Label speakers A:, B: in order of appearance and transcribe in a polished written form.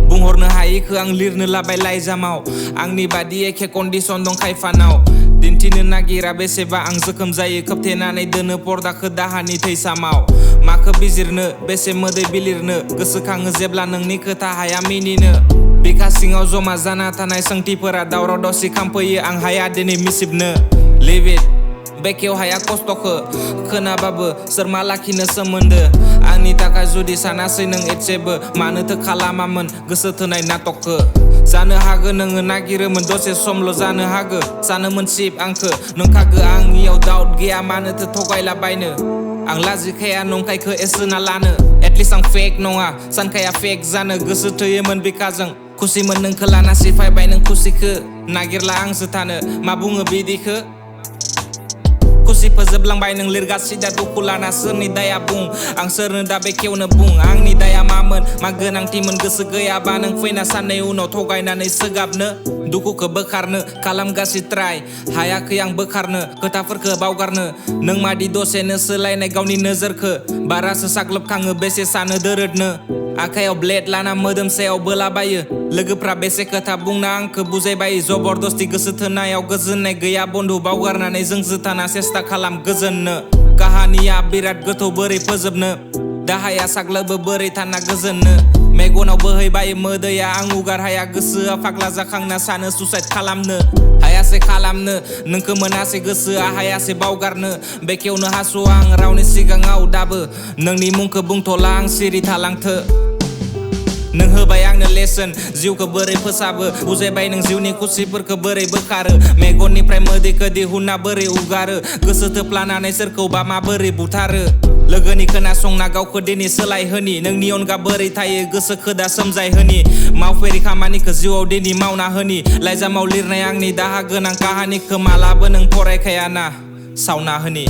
A: बुंहरनो हायैखो आं लिरनो लाबाय लाइजामाव आंनि बादि एखे कन्डिसन दं खायफानाव दिन्थिनो नागिरा बेसेबा आं जोखोम जायो खोबथेनानै दोनो पर्दाखो दाहानि थैसामाव माखो बिजिरनो बेसे मोदै बिलिरनो गोसोखाङो जेब्ला नोंनि खोथा हाया मिनिनो बिखा सिङाव जमा जाना थानाय सोंथिफोरा दावराव दावसि खामफैयो आं हाया दिनै मिसिबनो लिभ इट बेखेव हाया खस्थ'खो खोनाबाबो सोर मा लाखिनो सोमोन्दो आंनि थाखाय जुदि सानासै नों एसेबो मानोथो खालामामोन गोसो थोनाय नाटकखो जानो हागो नोङो नागिरोमोन दसे समल' जानो हागो सानोमोन सिप आंखो नोंखागो आंनियाव दाउट गैया मानोथो थगायलाबायनो आं लाजिखाया नंखायखो एसोना लानो एटलिस्ट आं फेक नङा सानखाया फेक जानो गोसो थोयोमोन बिखाजों खुसिमोन नोंखो लाना सिफायबाय नों खुसिखो नागिरला आंसो थानो मा बुङो बिदिखो खुसि फोजोबलांबाय नों लिरगासिदा दुखु लाना सोरनि दाया बुं आं सोरनो दा बेखेवनो बुं आंनि दाया मामोन मा गोनांथिमोन गोसो गैयाबा नों फैना साननै उनाव थगायनानै सोगाबनो दुखुखौ बोखारनो खालामगासि ट्राय हायाखै आं बोखारनो खोथाफोरखौ बावगारनो नों मादि दसेनो सोलायनाय गावनि नोजोरखो बारासो साग्लोबखाङो बेसे सानो दोरोदनो आखायाव ब्लेड लाना मोदोम सायाव बोलाबायो लोगोफ्रा बेसे खोथा बुंना आंखो बुजायबायो जबरदस्ति गोसो थोनायाव गोजोननाय गैया बन्धु बावगारनानै जों जोथाना सेस्था खालाम गोजोननो काहानिया बिराद गोथौ बोरै फोजोबनो दाहाया साग्लोबो बोरै थाना गोजोननो मेगनाव बोहैबायो मोदैया आं उगार हाया गोसोआ फाग्ला जाखांना सानो सुसाइड खालामनो हायासै खालामनो नोंखो मोनासै गोसोआ हायासै बावगारनो बेखेवनो हास'आ आं रावनि सिगाङाव दाबो नोंनि मुंखौ बुंथ'ला आं सिरि थालांथो नों होबाय आंनो लेसन जिउखौ बोरै फोसाबो बुजायबाय नों जिउनि खुसिफोरखौ बोरै बोखारो मेगननिफ्राय मोदैखौ दिहुनना बोरै उगारो गोसो थोफ्लानानै सोरखौबा माबोरै बुथारो लोगोनि खोनासंना गावखौ दिनै सोलायहोनि नोंनि अनगा बोरै थायो गोसोखौ दा सोमजायहोनि मावफेरि खामानिखौ जिउआव दिनै मावना होनि लाइजामाव लिरनाय आंनि दाहा गोनां काहानिखौ मालाबो नों फरायखायाना सावना होनि